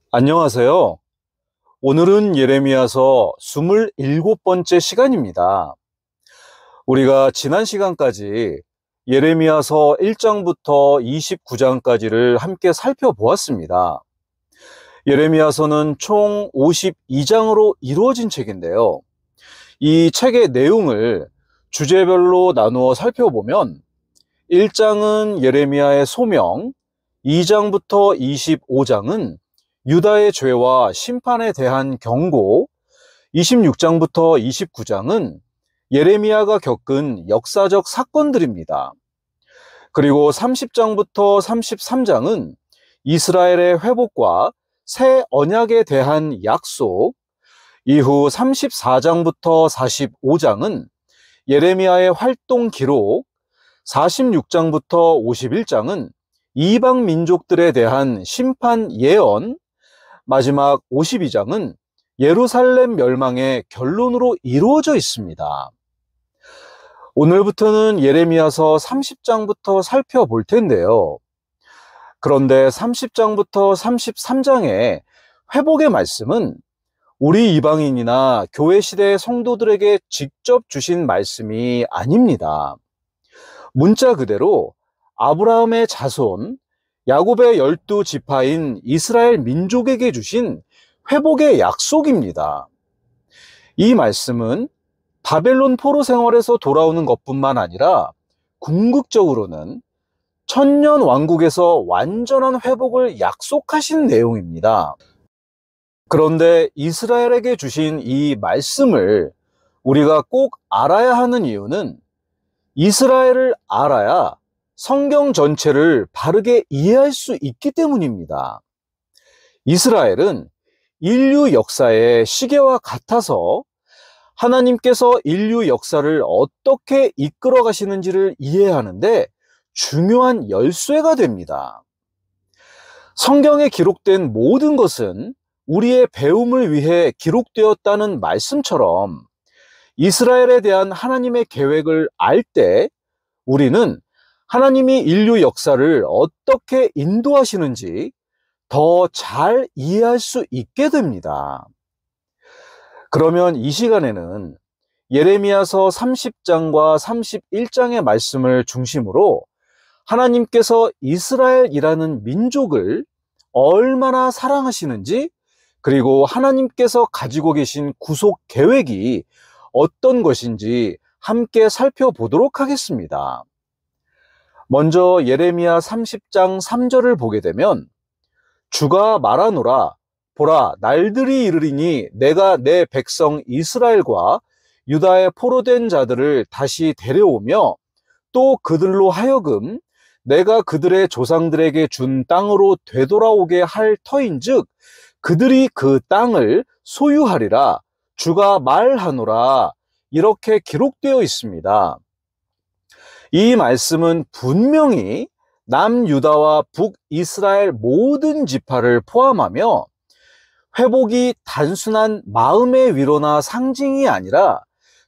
안녕하세요. 오늘은 예레미야서 27번째 시간입니다. 우리가 지난 시간까지 예레미야서 1장부터 29장까지를 함께 살펴보았습니다. 예레미야서는 총 52장으로 이루어진 책인데요. 이 책의 내용을 주제별로 나누어 살펴보면 1장은 예레미야의 소명, 2장부터 25장은 유다의 죄와 심판에 대한 경고, 26장부터 29장은 예레미야가 겪은 역사적 사건들입니다. 그리고 30장부터 33장은 이스라엘의 회복과 새 언약에 대한 약속, 이후 34장부터 45장은 예레미야의 활동 기록, 46장부터 51장은 이방 민족들에 대한 심판 예언, 마지막 52장은 예루살렘 멸망의 결론으로 이루어져 있습니다. 오늘부터는 예레미야서 30장부터 살펴볼 텐데요. 그런데 30장부터 33장의 회복의 말씀은 우리 이방인이나 교회 시대의 성도들에게 직접 주신 말씀이 아닙니다. 문자 그대로 아브라함의 자손, 야곱의 12지파인 이스라엘 민족에게 주신 회복의 약속입니다. 이 말씀은 바벨론 포로 생활에서 돌아오는 것뿐만 아니라 궁극적으로는 천년 왕국에서 완전한 회복을 약속하신 내용입니다. 그런데 이스라엘에게 주신 이 말씀을 우리가 꼭 알아야 하는 이유는 이스라엘을 알아야 성경 전체를 바르게 이해할 수 있기 때문입니다. 이스라엘은 인류 역사의 시계와 같아서 하나님께서 인류 역사를 어떻게 이끌어 가시는지를 이해하는데 중요한 열쇠가 됩니다. 성경에 기록된 모든 것은 우리의 배움을 위해 기록되었다는 말씀처럼 이스라엘에 대한 하나님의 계획을 알 때 우리는 하나님이 인류 역사를 어떻게 인도하시는지 더 잘 이해할 수 있게 됩니다. 그러면 이 시간에는 예레미야서 30장과 31장의 말씀을 중심으로 하나님께서 이스라엘이라는 민족을 얼마나 사랑하시는지, 그리고 하나님께서 가지고 계신 구속 계획이 어떤 것인지 함께 살펴보도록 하겠습니다. 먼저 예레미야 30장 3절을 보게 되면 주가 말하노라 보라 날들이 이르리니 내가 내 백성 이스라엘과 유다의 포로된 자들을 다시 데려오며 또 그들로 하여금 내가 그들의 조상들에게 준 땅으로 되돌아오게 할 터인즉 그들이 그 땅을 소유하리라 주가 말하노라 이렇게 기록되어 있습니다. 이 말씀은 분명히 남유다와 북이스라엘 모든 지파를 포함하며 회복이 단순한 마음의 위로나 상징이 아니라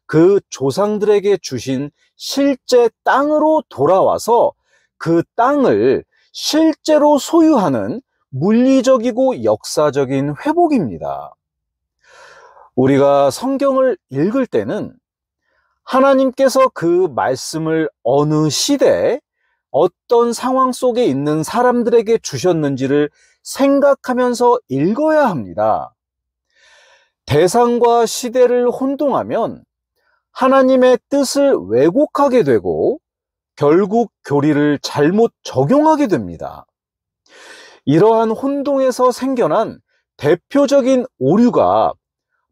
그 조상들에게 주신 실제 땅으로 돌아와서 그 땅을 실제로 소유하는 물리적이고 역사적인 회복입니다. 우리가 성경을 읽을 때는 하나님께서 그 말씀을 어느 시대에 어떤 상황 속에 있는 사람들에게 주셨는지를 생각하면서 읽어야 합니다. 대상과 시대를 혼동하면 하나님의 뜻을 왜곡하게 되고 결국 교리를 잘못 적용하게 됩니다. 이러한 혼동에서 생겨난 대표적인 오류가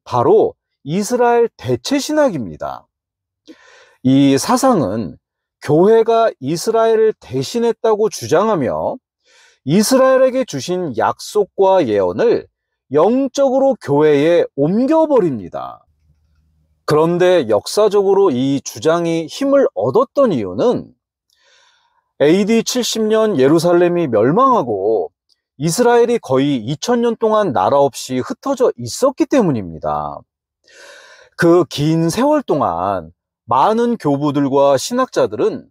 바로 이스라엘 대체신학입니다. 이 사상은 교회가 이스라엘을 대신했다고 주장하며 이스라엘에게 주신 약속과 예언을 영적으로 교회에 옮겨버립니다. 그런데 역사적으로 이 주장이 힘을 얻었던 이유는 AD 70년 예루살렘이 멸망하고 이스라엘이 거의 2000년 동안 나라 없이 흩어져 있었기 때문입니다. 그 긴 세월 동안 많은 교부들과 신학자들은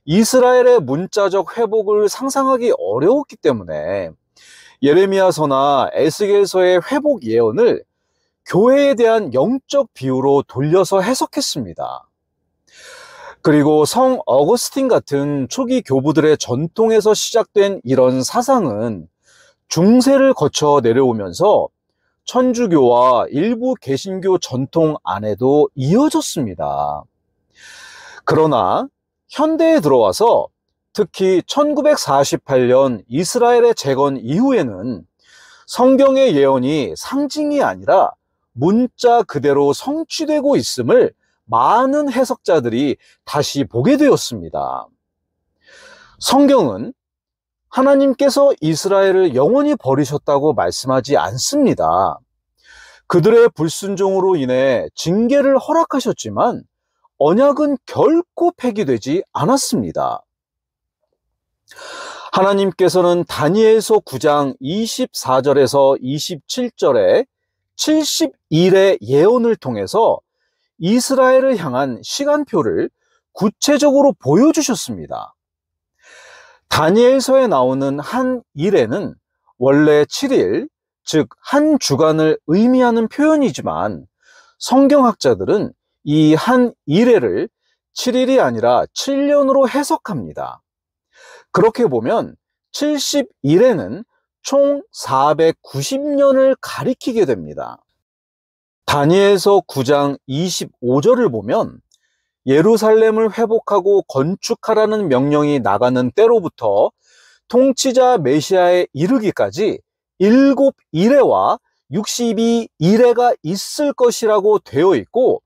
이스라엘의 문자적 회복을 상상하기 어려웠기 때문에 예레미야서나 에스겔서의 회복 예언을 교회에 대한 영적 비유로 돌려서 해석했습니다. 그리고 성 어거스틴 같은 초기 교부들의 전통에서 시작된 이런 사상은 중세를 거쳐 내려오면서 천주교와 일부 개신교 전통 안에도 이어졌습니다. 그러나 현대에 들어와서 특히 1948년 이스라엘의 재건 이후에는 성경의 예언이 상징이 아니라 문자 그대로 성취되고 있음을 많은 해석자들이 다시 보게 되었습니다. 성경은 하나님께서 이스라엘을 영원히 버리셨다고 말씀하지 않습니다. 그들의 불순종으로 인해 징계를 허락하셨지만 언약은 결코 폐기되지 않았습니다. 하나님께서는 다니엘서 9장 24절에서 27절에 70일의 예언을 통해서 이스라엘을 향한 시간표를 구체적으로 보여주셨습니다. 다니엘서에 나오는 한 일에는 원래 7일, 즉 한 주간을 의미하는 표현이지만 성경학자들은 이 한 일회를 7일이 아니라 7년으로 해석합니다. 그렇게 보면 70일에는 총 490년을 가리키게 됩니다. 다니엘서 9장 25절을 보면 예루살렘을 회복하고 건축하라는 명령이 나가는 때로부터 통치자 메시아에 이르기까지 7일회와 62일회가 있을 것이라고 되어 있고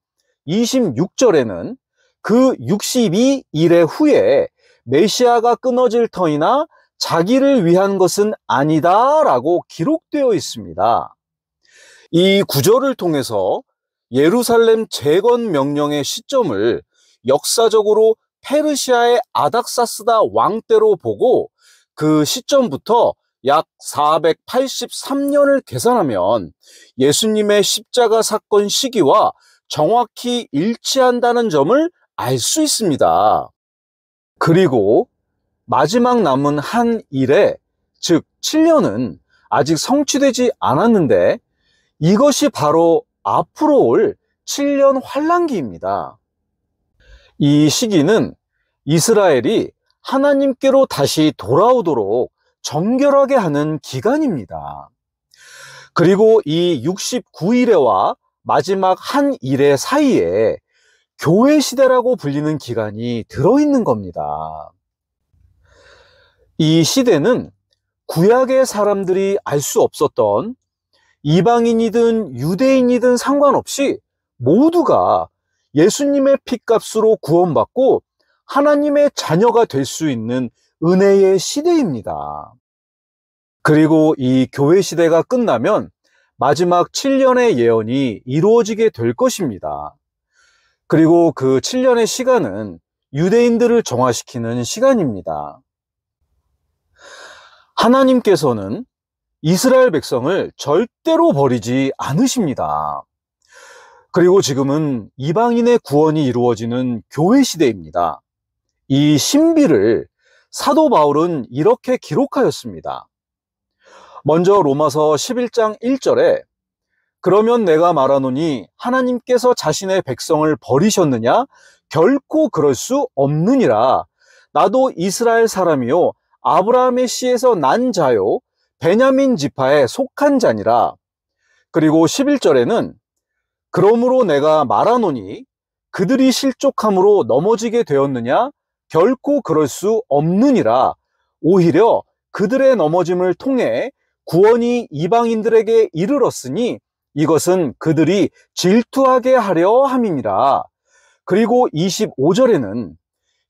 26절에는 그 62일회 후에 메시아가 끊어질 터이나 자기를 위한 것은 아니다 라고 기록되어 있습니다. 이 구절을 통해서 예루살렘 재건 명령의 시점을 역사적으로 페르시아의 아닥사스다 왕 때로 보고 그 시점부터 약 483년을 계산하면 예수님의 십자가 사건 시기와 정확히 일치한다는 점을 알 수 있습니다. 그리고 마지막 남은 한 일에, 즉 7년은 아직 성취되지 않았는데 이것이 바로 앞으로 올 7년 환란기입니다. 이 시기는 이스라엘이 하나님께로 다시 돌아오도록 정결하게 하는 기간입니다. 그리고 이 69일회와 마지막 한 일회 사이에 교회 시대라고 불리는 기간이 들어있는 겁니다. 이 시대는 구약의 사람들이 알 수 없었던 이방인이든 유대인이든 상관없이 모두가 예수님의 핏값으로 구원받고 하나님의 자녀가 될 수 있는 은혜의 시대입니다. 그리고 이 교회 시대가 끝나면 마지막 7년의 예언이 이루어지게 될 것입니다. 그리고 그 7년의 시간은 유대인들을 정화시키는 시간입니다. 하나님께서는 이스라엘 백성을 절대로 버리지 않으십니다. 그리고 지금은 이방인의 구원이 이루어지는 교회 시대입니다. 이 신비를 사도 바울은 이렇게 기록하였습니다. 먼저 로마서 11장 1절에 그러면 내가 말하노니 하나님께서 자신의 백성을 버리셨느냐? 결코 그럴 수 없느니라. 나도 이스라엘 사람이요 아브라함의 씨에서 난 자요 베냐민 지파에 속한 자니라. 그리고 11절에는 그러므로 내가 말하노니 그들이 실족함으로 넘어지게 되었느냐? 결코 그럴 수 없느니라. 오히려 그들의 넘어짐을 통해 구원이 이방인들에게 이르렀으니 이것은 그들이 질투하게 하려 함이니라. 그리고 25절에는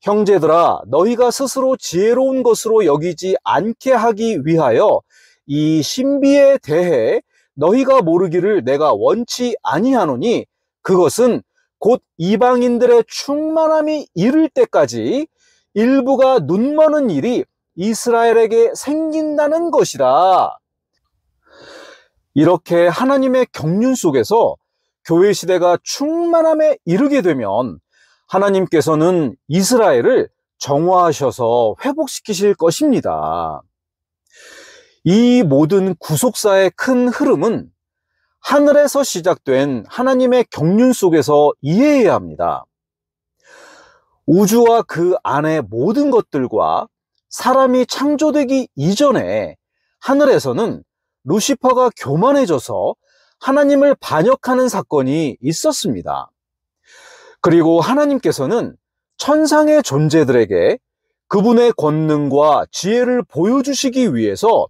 형제들아 너희가 스스로 지혜로운 것으로 여기지 않게 하기 위하여 이 신비에 대해 너희가 모르기를 내가 원치 아니하노니 그것은 곧 이방인들의 충만함이 이를 때까지 일부가 눈머는 일이 이스라엘에게 생긴다는 것이라. 이렇게 하나님의 경륜 속에서 교회 시대가 충만함에 이르게 되면 하나님께서는 이스라엘을 정화하셔서 회복시키실 것입니다. 이 모든 구속사의 큰 흐름은 하늘에서 시작된 하나님의 경륜 속에서 이해해야 합니다. 우주와 그 안의 모든 것들과 사람이 창조되기 이전에 하늘에서는 루시퍼가 교만해져서 하나님을 반역하는 사건이 있었습니다. 그리고 하나님께서는 천상의 존재들에게 그분의 권능과 지혜를 보여주시기 위해서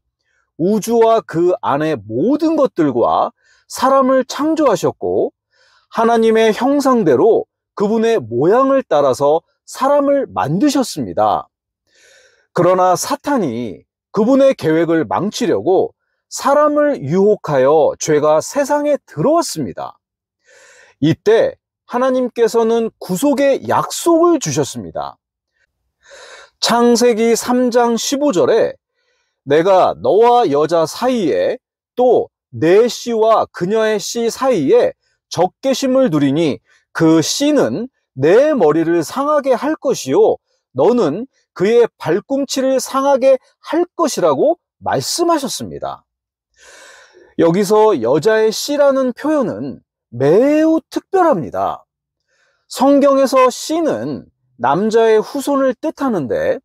우주와 그 안의 모든 것들과 사람을 창조하셨고, 하나님의 형상대로 그분의 모양을 따라서 사람을 만드셨습니다. 그러나 사탄이 그분의 계획을 망치려고 사람을 유혹하여 죄가 세상에 들어왔습니다. 이때 하나님께서는 구속의 약속을 주셨습니다. 창세기 3장 15절에 내가 너와 여자 사이에 또 내 씨와 그녀의 씨 사이에 적개심을 두리니 그 씨는 내 머리를 상하게 할 것이요 너는 그의 발꿈치를 상하게 할 것이라고 말씀하셨습니다. 여기서 여자의 씨라는 표현은 매우 특별합니다. 성경에서 씨는 남자의 후손을 뜻하는데,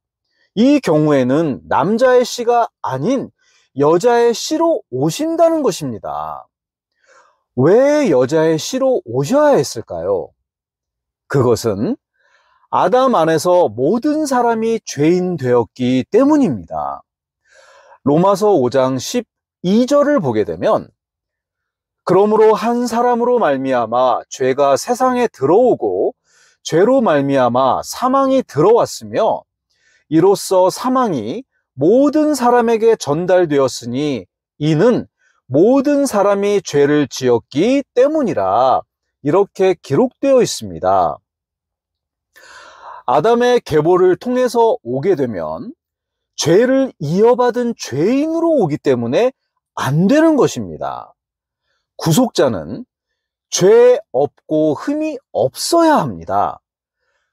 이 경우에는 남자의 씨가 아닌 여자의 씨로 오신다는 것입니다. 왜 여자의 씨로 오셔야 했을까요? 그것은 아담 안에서 모든 사람이 죄인 되었기 때문입니다. 로마서 5장 12절을 보게 되면 그러므로 한 사람으로 말미암아 죄가 세상에 들어오고 죄로 말미암아 사망이 들어왔으며 이로써 사망이 모든 사람에게 전달되었으니 이는 모든 사람이 죄를 지었기 때문이라, 이렇게 기록되어 있습니다. 아담의 계보를 통해서 오게 되면 죄를 이어받은 죄인으로 오기 때문에 안 되는 것입니다. 구속자는 죄 없고 흠이 없어야 합니다.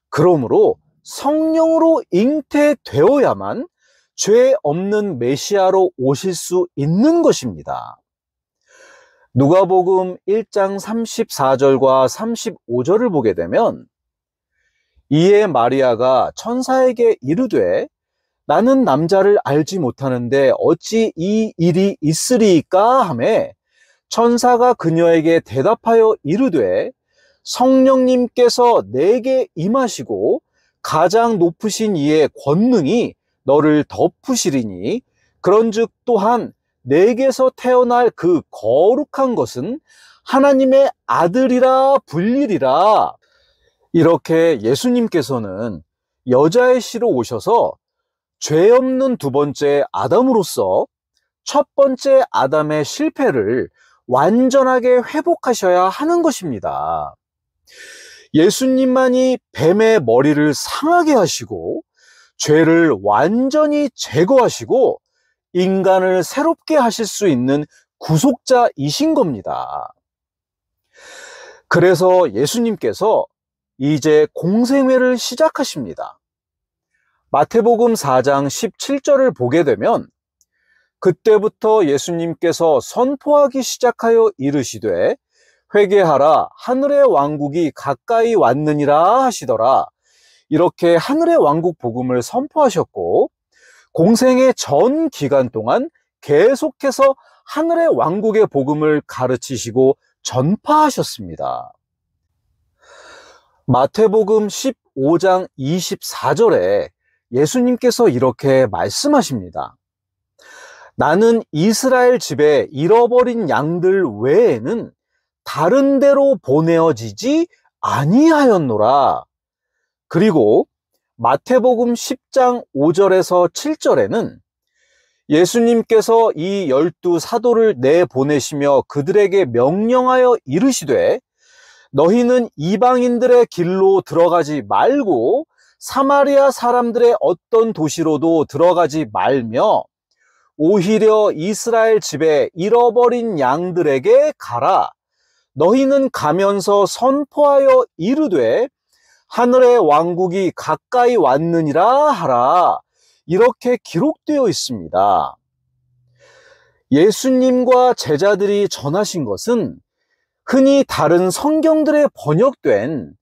그러므로 성령으로 잉태되어야만 죄 없는 메시아로 오실 수 있는 것입니다. 누가복음 1장 34절과 35절을 보게 되면 이에 마리아가 천사에게 이르되 나는 남자를 알지 못하는데 어찌 이 일이 있으리이까 하매 천사가 그녀에게 대답하여 이르되 성령님께서 내게 임하시고 가장 높으신 이의 권능이 너를 덮으시리니 그런즉 또한 내게서 태어날 그 거룩한 것은 하나님의 아들이라 불리리라. 이렇게 예수님께서는 여자의 씨로 오셔서 죄 없는 두 번째 아담으로서 첫 번째 아담의 실패를 완전하게 회복하셔야 하는 것입니다. 예수님만이 뱀의 머리를 상하게 하시고 죄를 완전히 제거하시고 인간을 새롭게 하실 수 있는 구속자이신 겁니다. 그래서 예수님께서 이제 공생회를 시작하십니다. 마태복음 4장 17절을 보게 되면 그때부터 예수님께서 선포하기 시작하여 이르시되 회개하라 하늘의 왕국이 가까이 왔느니라 하시더라. 이렇게 하늘의 왕국 복음을 선포하셨고 공생의 전 기간 동안 계속해서 하늘의 왕국의 복음을 가르치시고 전파하셨습니다. 마태복음 15장 24절에 예수님께서 이렇게 말씀하십니다. 나는 이스라엘 집에 잃어버린 양들 외에는 다른 데로 보내어지지 아니하였노라. 그리고 마태복음 10장 5절에서 7절에는 예수님께서 이 12 사도를 내보내시며 그들에게 명령하여 이르시되 너희는 이방인들의 길로 들어가지 말고 사마리아 사람들의 어떤 도시로도 들어가지 말며 오히려 이스라엘 집에 잃어버린 양들에게 가라. 너희는 가면서 선포하여 이르되 하늘의 왕국이 가까이 왔느니라 하라. 이렇게 기록되어 있습니다. 예수님과 제자들이 전하신 것은 흔히 다른 성경들에 번역된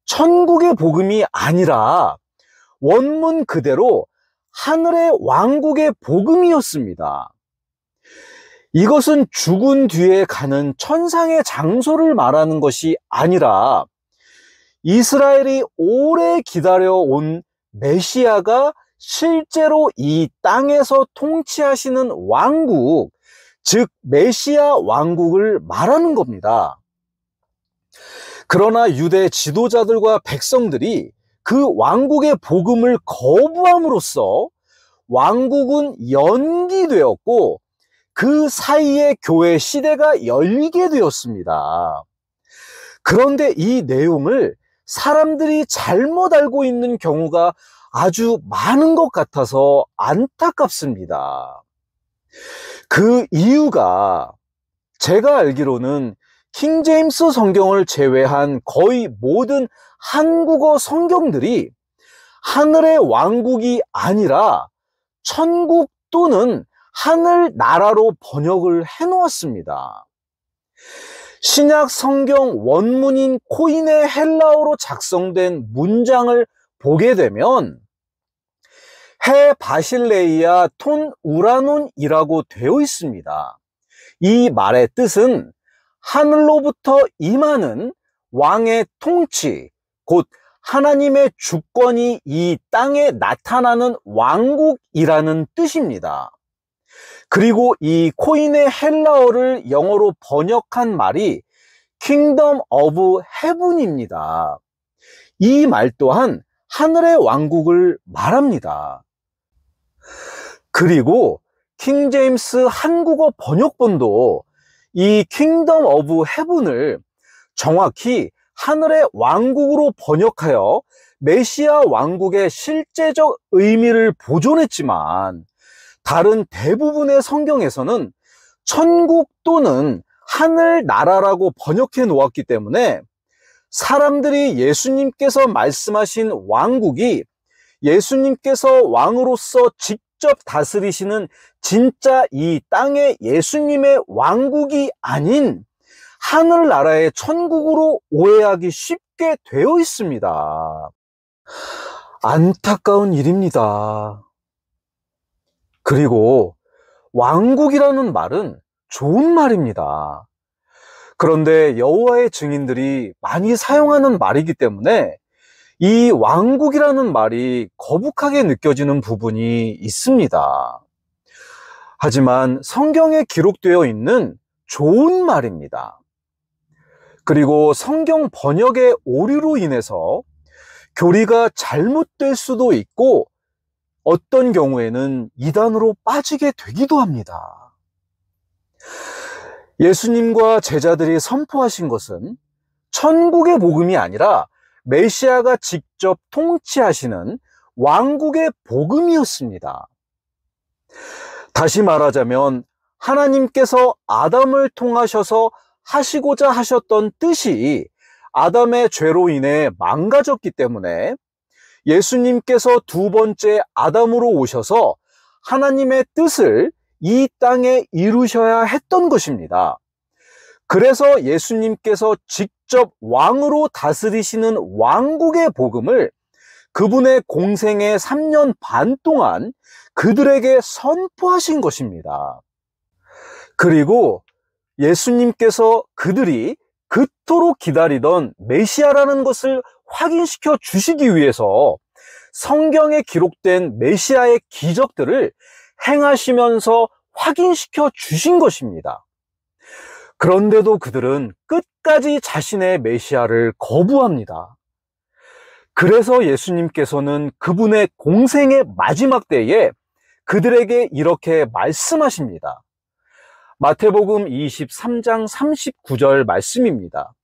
천국의 복음이 아니라 원문 그대로 하늘의 왕국의 복음이었습니다. 이것은 죽은 뒤에 가는 천상의 장소를 말하는 것이 아니라 이스라엘이 오래 기다려온 메시아가 실제로 이 땅에서 통치하시는 왕국, 즉 메시아 왕국을 말하는 겁니다. 그러나 유대 지도자들과 백성들이 그 왕국의 복음을 거부함으로써 왕국은 연기되었고 그 사이에 교회 시대가 열리게 되었습니다. 그런데 이 내용을 사람들이 잘못 알고 있는 경우가 아주 많은 것 같아서 안타깝습니다. 그 이유가 제가 알기로는 킹제임스 성경을 제외한 거의 모든 한국어 성경들이 하늘의 왕국이 아니라 천국 또는 하늘나라로 번역을 해놓았습니다. 신약 성경 원문인 코인의 헬라어로 작성된 문장을 보게 되면 해 바실레이아 톤 우라논이라고 되어 있습니다. 이 말의 뜻은 하늘로부터 임하는 왕의 통치, 곧 하나님의 주권이 이 땅에 나타나는 왕국이라는 뜻입니다. 그리고 이 코인의 헬라어를 영어로 번역한 말이 Kingdom of Heaven입니다. 이 말 또한 하늘의 왕국을 말합니다. 그리고 킹제임스 한국어 번역본도 이 Kingdom of Heaven을 정확히 하늘의 왕국으로 번역하여 메시아 왕국의 실제적 의미를 보존했지만 다른 대부분의 성경에서는 천국 또는 하늘나라라고 번역해 놓았기 때문에 사람들이 예수님께서 말씀하신 왕국이 예수님께서 왕으로서 직접 다스리시는 진짜 이 땅의 예수님의 왕국이 아닌 하늘나라의 천국으로 오해하기 쉽게 되어 있습니다. 안타까운 일입니다. 그리고 왕국이라는 말은 좋은 말입니다. 그런데 여호와의 증인들이 많이 사용하는 말이기 때문에 이 왕국이라는 말이 거북하게 느껴지는 부분이 있습니다. 하지만 성경에 기록되어 있는 좋은 말입니다. 그리고 성경 번역의 오류로 인해서 교리가 잘못될 수도 있고 어떤 경우에는 이단으로 빠지게 되기도 합니다. 예수님과 제자들이 선포하신 것은 천국의 복음이 아니라 메시아가 직접 통치하시는 왕국의 복음이었습니다. 다시 말하자면 하나님께서 아담을 통하셔서 하시고자 하셨던 뜻이 아담의 죄로 인해 망가졌기 때문에 예수님께서 두 번째 아담으로 오셔서 하나님의 뜻을 이 땅에 이루셔야 했던 것입니다. 그래서 예수님께서 직접 왕으로 다스리시는 왕국의 복음을 그분의 공생의 3년 반 동안 그들에게 선포하신 것입니다. 그리고 예수님께서 그들이 그토록 기다리던 메시아라는 것을 확인시켜 주시기 위해서 성경에 기록된 메시아의 기적들을 행하시면서 확인시켜 주신 것입니다. 그런데도 그들은 끝까지 자신의 메시아를 거부합니다. 그래서 예수님께서는 그분의 공생의 마지막 때에 그들에게 이렇게 말씀하십니다. 마태복음 23장 39절 말씀입니다.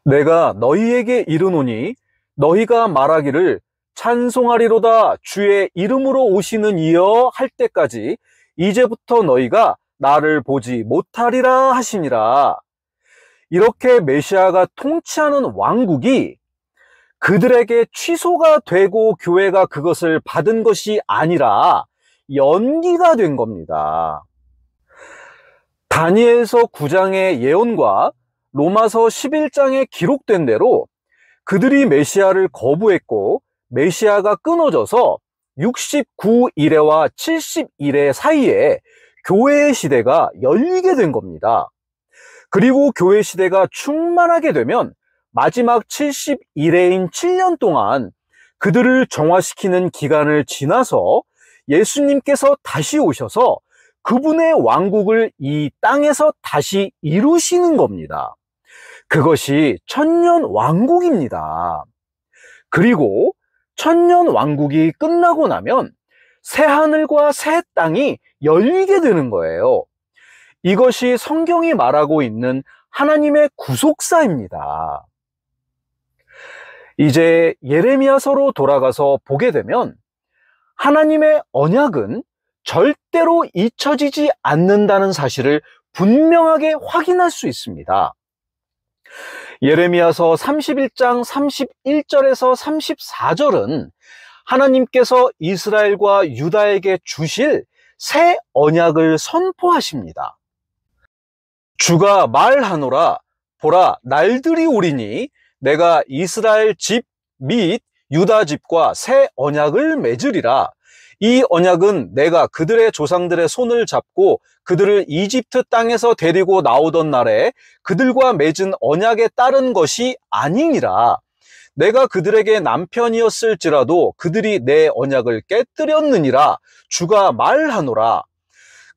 내가 너희에게 이르노니 너희가 말하기를 찬송하리로다 주의 이름으로 오시는 이여 할 때까지 이제부터 너희가 나를 보지 못하리라 하시니라. 이렇게 메시아가 통치하는 왕국이 그들에게 취소가 되고 교회가 그것을 받은 것이 아니라 연기가 된 겁니다. 다니엘서 9장의 예언과 로마서 11장에 기록된 대로 그들이 메시아를 거부했고 메시아가 끊어져서 69일에와 70일에 사이에 교회의 시대가 열리게 된 겁니다. 그리고 교회 시대가 충만하게 되면 마지막 70일에인 7년 동안 그들을 정화시키는 기간을 지나서 예수님께서 다시 오셔서 그분의 왕국을 이 땅에서 다시 이루시는 겁니다. 그것이 천년 왕국입니다. 그리고 천년 왕국이 끝나고 나면 새 하늘과 새 땅이 열리게 되는 거예요. 이것이 성경이 말하고 있는 하나님의 구속사입니다. 이제 예레미야서로 돌아가서 보게 되면 하나님의 언약은 절대로 잊혀지지 않는다는 사실을 분명하게 확인할 수 있습니다. 예레미야서 31장 31절에서 34절은 하나님께서 이스라엘과 유다에게 주실 새 언약을 선포하십니다. 주가 말하노라, 보라, 날들이 오리니 내가 이스라엘 집 및 유다 집과 새 언약을 맺으리라. 이 언약은 내가 그들의 조상들의 손을 잡고 그들을 이집트 땅에서 데리고 나오던 날에 그들과 맺은 언약에 따른 것이 아니니라. 내가 그들에게 남편이었을지라도 그들이 내 언약을 깨뜨렸느니라. 주가 말하노라.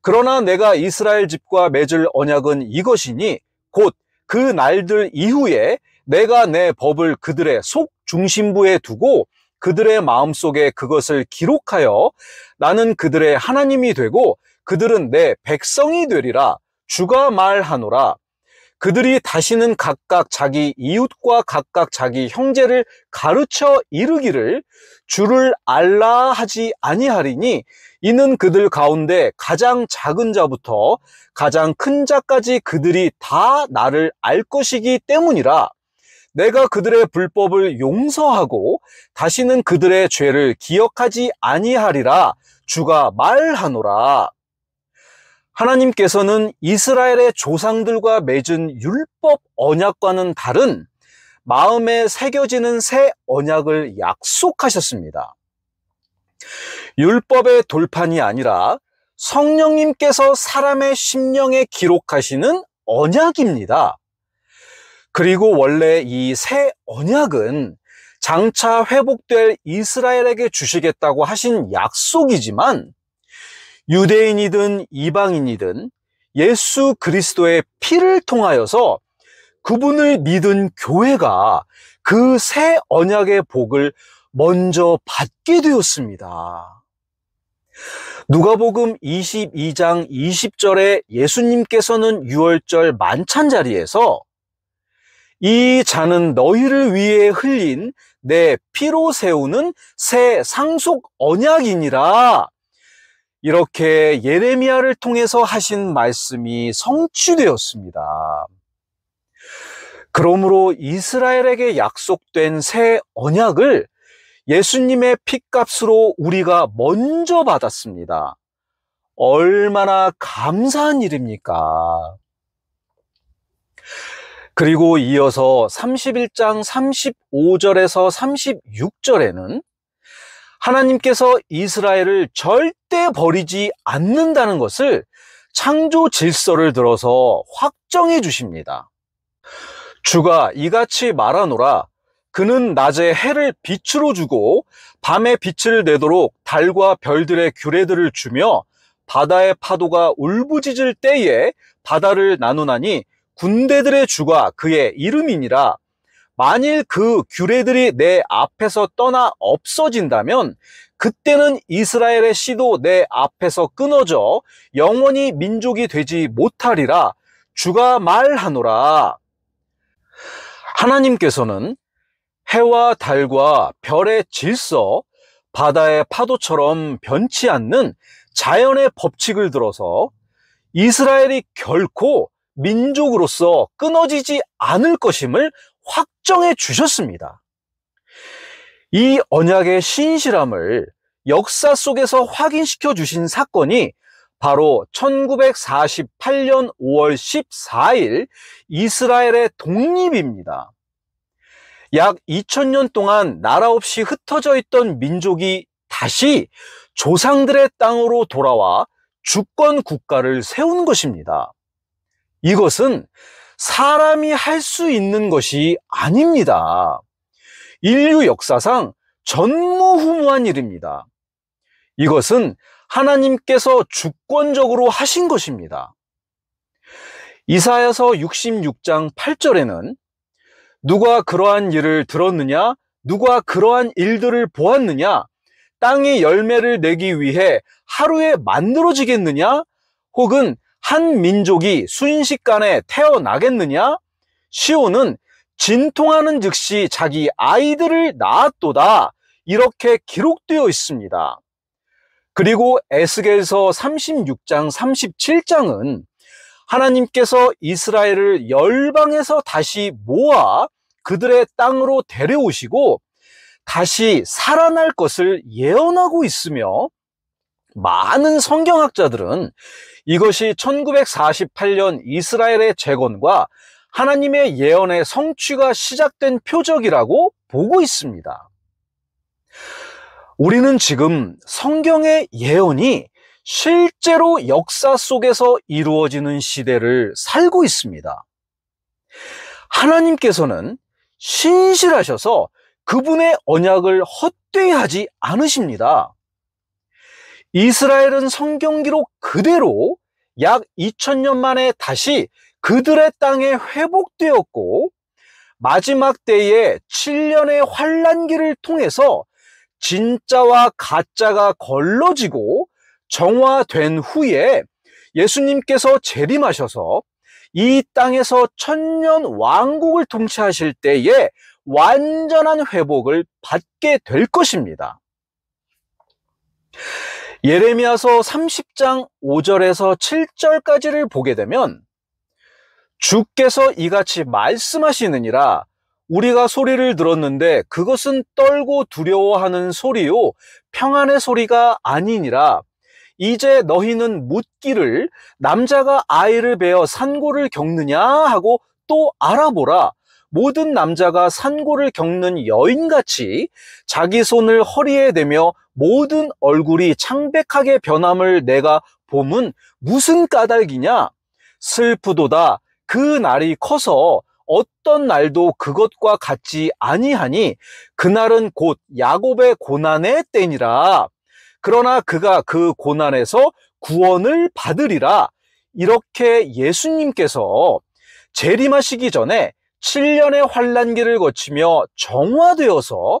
그러나 내가 이스라엘 집과 맺을 언약은 이것이니 곧 그 날들 이후에 내가 내 법을 그들의 속 중심부에 두고 그들의 마음속에 그것을 기록하여 나는 그들의 하나님이 되고 그들은 내 백성이 되리라. 주가 말하노라. 그들이 다시는 각각 자기 이웃과 각각 자기 형제를 가르쳐 이르기를 주를 알라 하지 아니하리니 이는 그들 가운데 가장 작은 자부터 가장 큰 자까지 그들이 다 나를 알 것이기 때문이라. 내가 그들의 불법을 용서하고 다시는 그들의 죄를 기억하지 아니하리라. 주가 말하노라. 하나님께서는 이스라엘의 조상들과 맺은 율법 언약과는 다른 마음에 새겨지는 새 언약을 약속하셨습니다. 율법의 돌판이 아니라 성령님께서 사람의 심령에 기록하시는 언약입니다. 그리고 원래 이 새 언약은 장차 회복될 이스라엘에게 주시겠다고 하신 약속이지만 유대인이든 이방인이든 예수 그리스도의 피를 통하여서 그분을 믿은 교회가 그 새 언약의 복을 먼저 받게 되었습니다. 누가복음 22장 20절에 예수님께서는 유월절 만찬 자리에서 이 잔은 너희를 위해 흘린 내 피로 세우는 새 상속 언약이니라. 이렇게 예레미야를 통해서 하신 말씀이 성취되었습니다. 그러므로 이스라엘에게 약속된 새 언약을 예수님의 핏값으로 우리가 먼저 받았습니다. 얼마나 감사한 일입니까? 그리고 이어서 31장 35절에서 36절에는 하나님께서 이스라엘을 절대 버리지 않는다는 것을 창조 질서를 들어서 확정해 주십니다. 주가 이같이 말하노라. 그는 낮에 해를 빛으로 주고 밤에 빛을 내도록 달과 별들의 규례들을 주며 바다의 파도가 울부짖을 때에 바다를 나누나니 군대들의 주가 그의 이름이니라. 만일 그 규례들이 내 앞에서 떠나 없어진다면 그때는 이스라엘의 씨도 내 앞에서 끊어져 영원히 민족이 되지 못하리라. 주가 말하노라. 하나님께서는 해와 달과 별의 질서, 바다의 파도처럼 변치 않는 자연의 법칙을 들어서 이스라엘이 결코 민족으로서 끊어지지 않을 것임을 확정해 주셨습니다. 이 언약의 신실함을 역사 속에서 확인시켜 주신 사건이 바로 1948년 5월 14일 이스라엘의 독립입니다. 약 2000년 동안 나라 없이 흩어져 있던 민족이 다시 조상들의 땅으로 돌아와 주권 국가를 세운 것입니다. 이것은 사람이 할 수 있는 것이 아닙니다. 인류 역사상 전무후무한 일입니다. 이것은 하나님께서 주권적으로 하신 것입니다. 이사야서 66장 8절에는 누가 그러한 일을 들었느냐? 누가 그러한 일들을 보았느냐? 땅이 열매를 내기 위해 하루에 만들어지겠느냐? 혹은 한 민족이 순식간에 태어나겠느냐? 시온은 진통하는 즉시 자기 아이들을 낳았도다. 이렇게 기록되어 있습니다. 그리고 에스겔서 36장 37장은 하나님께서 이스라엘을 열방에서 다시 모아 그들의 땅으로 데려오시고 다시 살아날 것을 예언하고 있으며, 많은 성경학자들은 이것이 1948년 이스라엘의 재건과 하나님의 예언의 성취가 시작된 표적이라고 보고 있습니다. 우리는 지금 성경의 예언이 실제로 역사 속에서 이루어지는 시대를 살고 있습니다. 하나님께서는 신실하셔서 그분의 언약을 헛되이 하지 않으십니다. 이스라엘은 성경 기록 그대로 약 2000년 만에 다시 그들의 땅에 회복되었고, 마지막 때에 7년의 환란기를 통해서 진짜와 가짜가 걸러지고 정화된 후에 예수님께서 재림하셔서 이 땅에서 천년 왕국을 통치하실 때에 완전한 회복을 받게 될 것입니다. 예레미야서 30장 5절에서 7절까지를 보게 되면 주께서 이같이 말씀하시느니라. 우리가 소리를 들었는데 그것은 떨고 두려워하는 소리요 평안의 소리가 아니니라. 이제 너희는 묻기를 남자가 아이를 베어 산고를 겪느냐 하고 또 알아보라. 모든 남자가 산고를 겪는 여인같이 자기 손을 허리에 대며 모든 얼굴이 창백하게 변함을 내가 봄은 무슨 까닭이냐? 슬프도다. 그 날이 커서 어떤 날도 그것과 같지 아니하니 그날은 곧 야곱의 고난의 때니라. 그러나 그가 그 고난에서 구원을 받으리라. 이렇게 예수님께서 재림하시기 전에 7년의 환란기를 거치며 정화되어서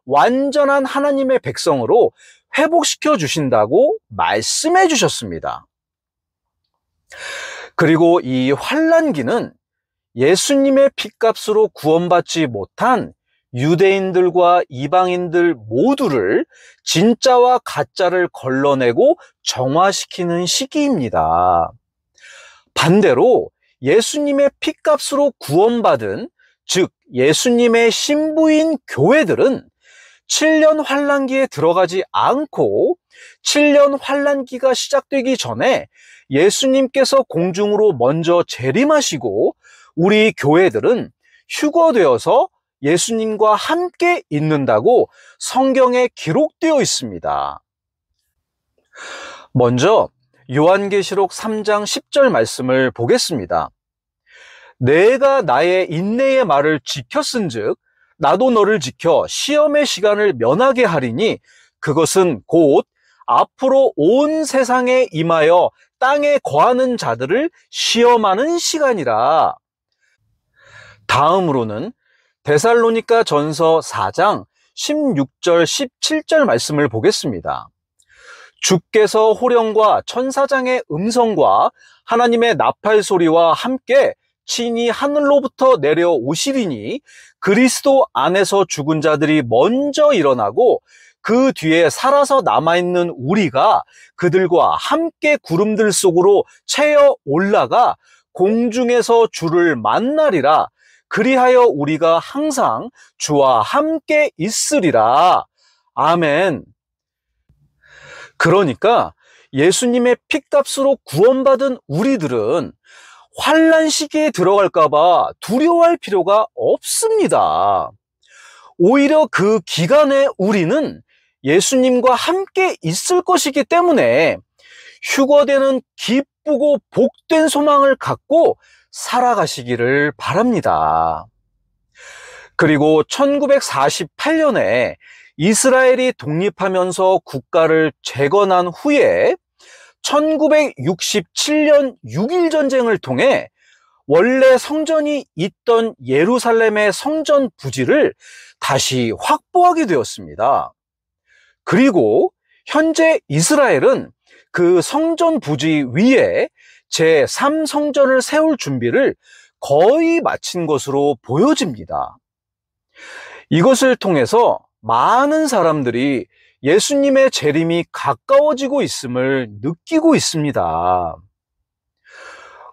완전한 하나님의 백성으로 회복시켜 주신다고 말씀해 주셨습니다. 그리고 이 환란기는 예수님의 핏값으로 구원받지 못한 유대인들과 이방인들 모두를 진짜와 가짜를 걸러내고 정화시키는 시기입니다. 반대로 예수님의 핏값으로 구원받은, 즉 예수님의 신부인 교회들은 7년 환란기에 들어가지 않고 7년 환란기가 시작되기 전에 예수님께서 공중으로 먼저 재림하시고 우리 교회들은 휴거되어서 예수님과 함께 있는다고 성경에 기록되어 있습니다. 먼저 요한계시록 3장 10절 말씀을 보겠습니다. 내가 나의 인내의 말을 지켰은즉 나도 너를 지켜 시험의 시간을 면하게 하리니 그것은 곧 앞으로 온 세상에 임하여 땅에 거하는 자들을 시험하는 시간이라. 다음으로는 데살로니가 전서 4장 16절 17절 말씀을 보겠습니다. 주께서 호령과 천사장의 음성과 하나님의 나팔 소리와 함께 친히 하늘로부터 내려오시리니 그리스도 안에서 죽은 자들이 먼저 일어나고 그 뒤에 살아서 남아있는 우리가 그들과 함께 구름들 속으로 채어 올라가 공중에서 주를 만나리라. 그리하여 우리가 항상 주와 함께 있으리라. 아멘. 그러니까 예수님의 핏값으로 구원받은 우리들은 환난 시기에 들어갈까봐 두려워할 필요가 없습니다. 오히려 그 기간에 우리는 예수님과 함께 있을 것이기 때문에 휴거되는 기쁘고 복된 소망을 갖고 살아가시기를 바랍니다. 그리고 1948년에 이스라엘이 독립하면서 국가를 재건한 후에 1967년 6.1 전쟁을 통해 원래 성전이 있던 예루살렘의 성전 부지를 다시 확보하게 되었습니다. 그리고 현재 이스라엘은 그 성전 부지 위에 제3성전을 세울 준비를 거의 마친 것으로 보여집니다. 이것을 통해서 많은 사람들이 예수님의 재림이 가까워지고 있음을 느끼고 있습니다.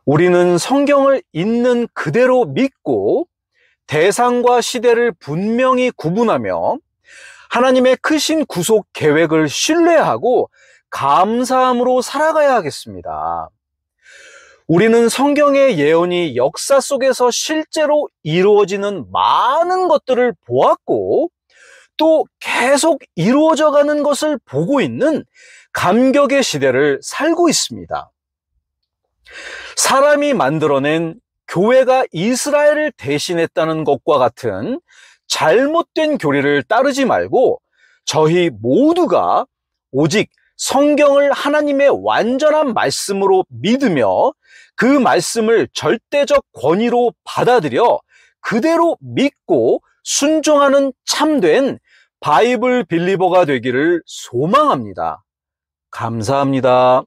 우리는 성경을 있는 그대로 믿고 대상과 시대를 분명히 구분하며 하나님의 크신 구속 계획을 신뢰하고 감사함으로 살아가야 하겠습니다. 우리는 성경의 예언이 역사 속에서 실제로 이루어지는 많은 것들을 보았고 또 계속 이루어져 가는 것을 보고 있는 감격의 시대를 살고 있습니다. 사람이 만들어낸 교회가 이스라엘을 대신했다는 것과 같은 잘못된 교리를 따르지 말고 저희 모두가 오직 성경을 하나님의 완전한 말씀으로 믿으며 그 말씀을 절대적 권위로 받아들여 그대로 믿고 순종하는 참된 바이블 빌리버가 되기를 소망합니다. 감사합니다.